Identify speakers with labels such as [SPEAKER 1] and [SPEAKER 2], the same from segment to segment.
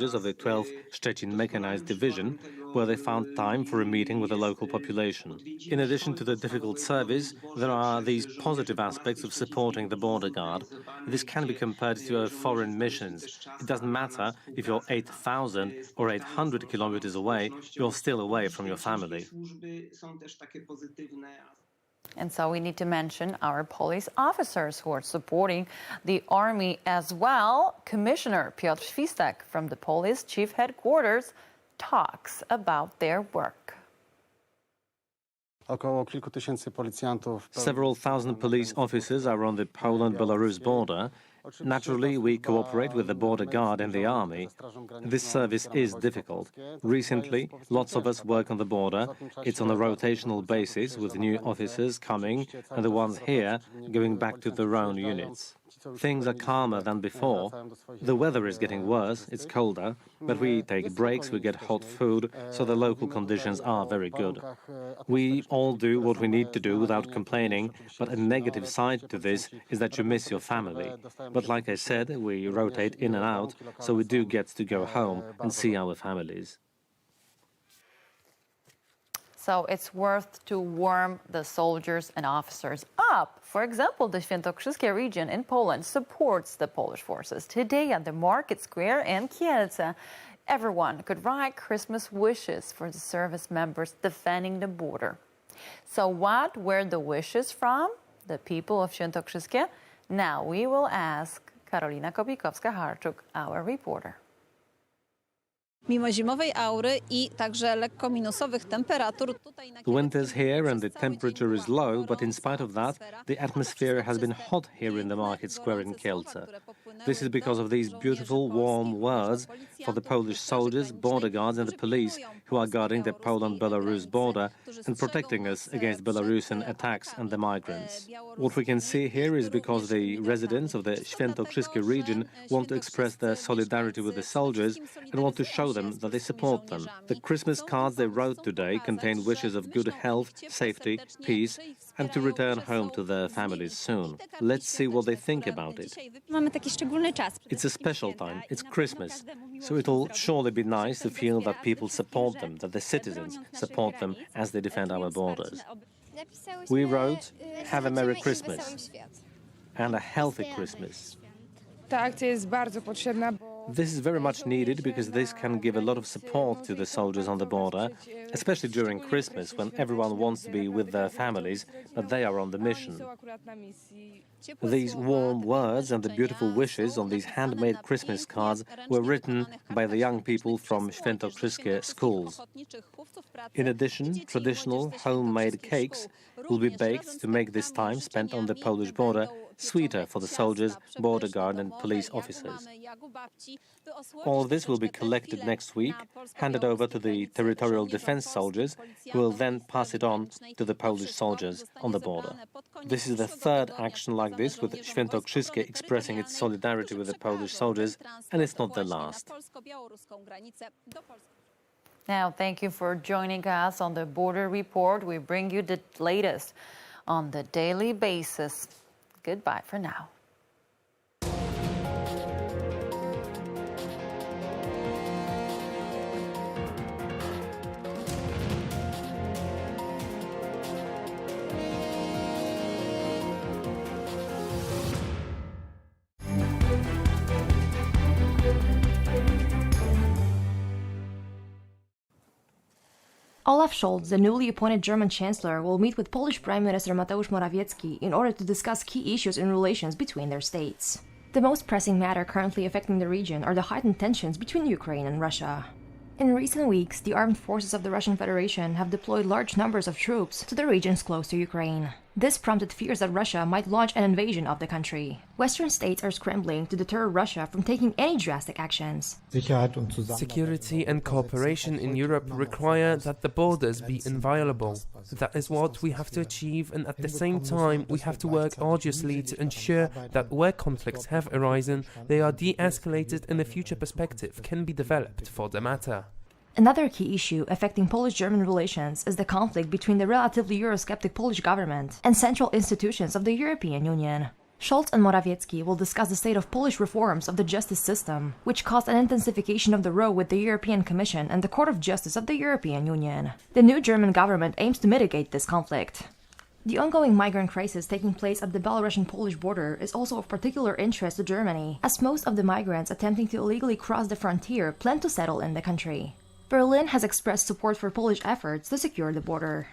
[SPEAKER 1] of the 12th Szczecin Mechanized Division, where they found time for a meeting with the local population. In addition to the difficult service, there are these positive aspects of supporting the border guard. This can be compared to foreign missions. It doesn't matter if you're 8,000 or 800 kilometers away, you're still away from your family.
[SPEAKER 2] And so we need to mention our police officers who are supporting the army as well. Commissioner Piotr Świstek from the police chief headquarters talks about their work.
[SPEAKER 1] Several thousand police officers are on the Poland-Belarus border. Naturally, we cooperate with the border guard and the army. This service is difficult. Recently, lots of us work on the border. It's on a rotational basis, with new officers coming and the ones here going back to their own units. Things are calmer than before. The weather is getting worse, it's colder, but we take breaks, we get hot food, so the local conditions are very good. We all do what we need to do without complaining, but a negative side to this is that you miss your family. But like I said, we rotate in and out, so we do get to go home and see our families.
[SPEAKER 2] So it's worth to warm the soldiers and officers up. For example, the Świętokrzyskie region in Poland supports the Polish forces. Today at the Market Square in Kielce, everyone could write Christmas wishes for the service members defending the border. So what were the wishes from the people of Świętokrzyskie? Now we will ask Karolina Kopikowska-Harczuk, our reporter.
[SPEAKER 3] Mimo zimowej aury I także lekko minusowych temperatur tutaj na
[SPEAKER 1] The winter's here and the temperature is low, but in spite of that, the atmosphere has been hot here in the market square in Kielce. This is because of these beautiful, warm words for the Polish soldiers, border guards and the police who are guarding the Poland-Belarus border and protecting us against Belarusian attacks and the migrants. What we can see here is because the residents of the Świętokrzyskie region want to express their solidarity with the soldiers and want to show them that they support them. The Christmas cards they wrote today contain wishes of good health, safety, peace, and to return home to their families soon. Let's see what they think about it. It's a special time, it's Christmas, so it'll surely be nice to feel that people support them, that the citizens support them as they defend our borders. We wrote, "Have a Merry Christmas and a healthy Christmas." This is very much needed because this can give a lot of support to the soldiers on the border, especially during Christmas when everyone wants to be with their families, but they are on the mission. These warm words and the beautiful wishes on these handmade Christmas cards were written by the young people from Świętokrzyskie schools. In addition, traditional homemade cakes will be baked to make this time spent on the Polish border sweeter for the soldiers, border guard and police officers. All of this will be collected next week, handed over to the territorial defense soldiers, who will then pass it on to the Polish soldiers on the border. This is the third action like this, with Świętokrzyskie expressing its solidarity with the Polish soldiers, and it's not the last.
[SPEAKER 2] Now, thank you for joining us on the Border Report. We bring you the latest on the daily basis. Goodbye for now.
[SPEAKER 4] Olaf Scholz, the newly appointed German Chancellor, will meet with Polish Prime Minister Mateusz Morawiecki in order to discuss key issues in relations between their states. The most pressing matter currently affecting the region are the heightened tensions between Ukraine and Russia. In recent weeks, the armed forces of the Russian Federation have deployed large numbers of troops to the regions close to Ukraine. This prompted fears that Russia might launch an invasion of the country. Western states are scrambling to deter Russia from taking any drastic actions.
[SPEAKER 5] Security and cooperation in Europe require that the borders be inviolable. That is what we have to achieve, and at the same time we have to work arduously to ensure that where conflicts have arisen, they are de-escalated and a future perspective can be developed for the matter.
[SPEAKER 4] Another key issue affecting Polish-German relations is the conflict between the relatively Eurosceptic Polish government and central institutions of the European Union. Scholz and Morawiecki will discuss the state of Polish reforms of the justice system, which caused an intensification of the row with the European Commission and the Court of Justice of the European Union. The new German government aims to mitigate this conflict. The ongoing migrant crisis taking place at the Belarusian-Polish border is also of particular interest to Germany, as most of the migrants attempting to illegally cross the frontier plan to settle in the country. Berlin has expressed support for Polish efforts to secure the border.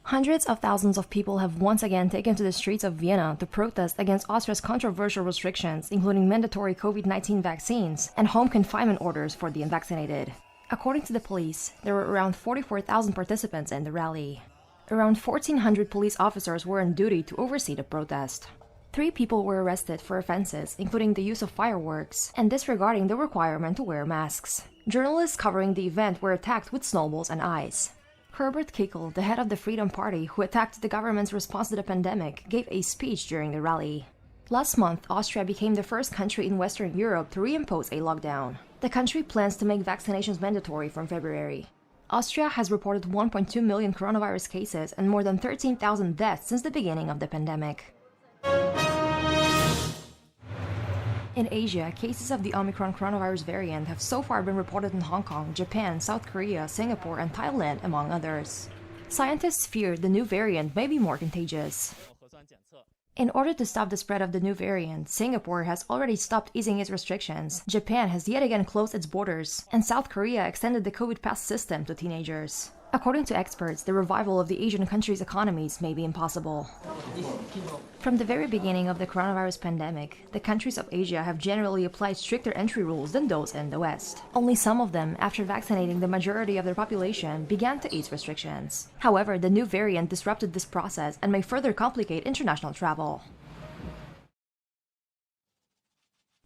[SPEAKER 4] Hundreds of thousands of people have once again taken to the streets of Vienna to protest against Austria's controversial restrictions, including mandatory COVID-19 vaccines and home confinement orders for the unvaccinated. According to the police, there were around 44,000 participants in the rally. Around 1,400 police officers were on duty to oversee the protest. 3 people were arrested for offenses, including the use of fireworks and disregarding the requirement to wear masks. Journalists covering the event were attacked with snowballs and ice. Herbert Kickl, the head of the Freedom Party, who attacked the government's response to the pandemic, gave a speech during the rally. Last month, Austria became the first country in Western Europe to reimpose a lockdown. The country plans to make vaccinations mandatory from February. Austria has reported 1.2 million coronavirus cases and more than 13,000 deaths since the beginning of the pandemic. In Asia, cases of the Omicron coronavirus variant have so far been reported in Hong Kong, Japan, South Korea, Singapore, and Thailand, among others. Scientists fear the new variant may be more contagious. In order to stop the spread of the new variant, Singapore has already stopped easing its restrictions, Japan has yet again closed its borders, and South Korea extended the COVID pass system to teenagers. According to experts, the revival of the Asian countries' economies may be impossible. From the very beginning of the coronavirus pandemic, the countries of Asia have generally applied stricter entry rules than those in the West. Only some of them, after vaccinating the majority of their population, began to ease restrictions. However, the new variant disrupted this process and may further complicate international travel.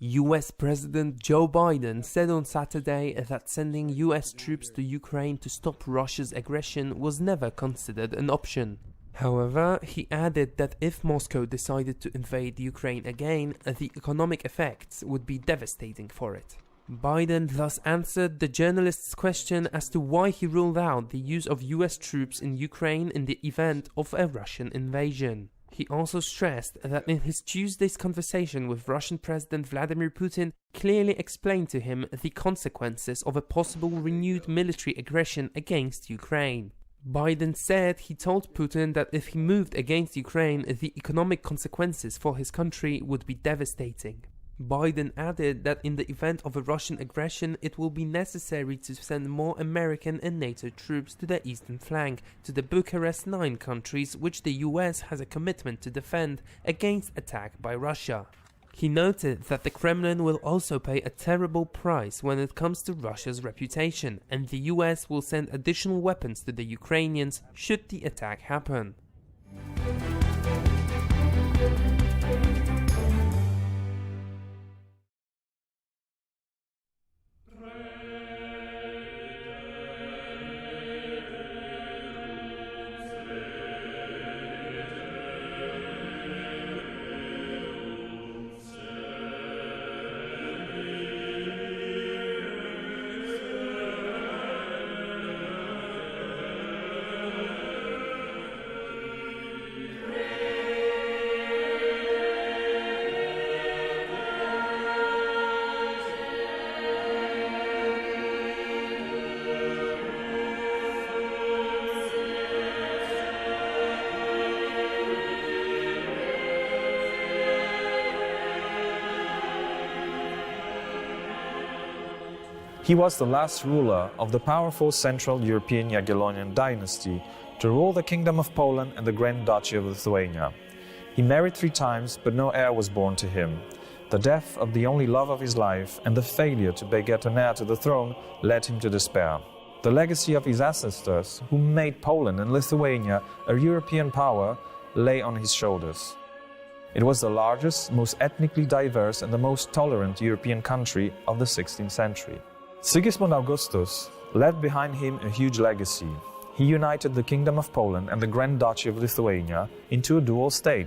[SPEAKER 5] US President Joe Biden said on Saturday that sending US troops to Ukraine to stop Russia's aggression was never considered an option. However, he added that if Moscow decided to invade Ukraine again, the economic effects would be devastating for it. Biden thus answered the journalist's question as to why he ruled out the use of US troops in Ukraine in the event of a Russian invasion. He also stressed that in his Tuesday's conversation with Russian President Vladimir Putin clearly explained to him the consequences of a possible renewed military aggression against Ukraine. Biden said he told Putin that if he moved against Ukraine, the economic consequences for his country would be devastating. Biden added that in the event of a Russian aggression, it will be necessary to send more American and NATO troops to the eastern flank, to the Bucharest 9 countries which the US has a commitment to defend against attack by Russia. He noted that the Kremlin will also pay a terrible price when it comes to Russia's reputation, and the US will send additional weapons to the Ukrainians should the attack happen.
[SPEAKER 6] He was the last ruler of the powerful Central European Jagiellonian dynasty to rule the Kingdom of Poland and the Grand Duchy of Lithuania. He married 3 times, but no heir was born to him. The death of the only love of his life and the failure to beget an heir to the throne led him to despair. The legacy of his ancestors, who made Poland and Lithuania a European power, lay on his shoulders. It was the largest, most ethnically diverse and the most tolerant European country of the 16th century. Sigismund Augustus left behind him a huge legacy. He united the Kingdom of Poland and the Grand Duchy of Lithuania into a dual state.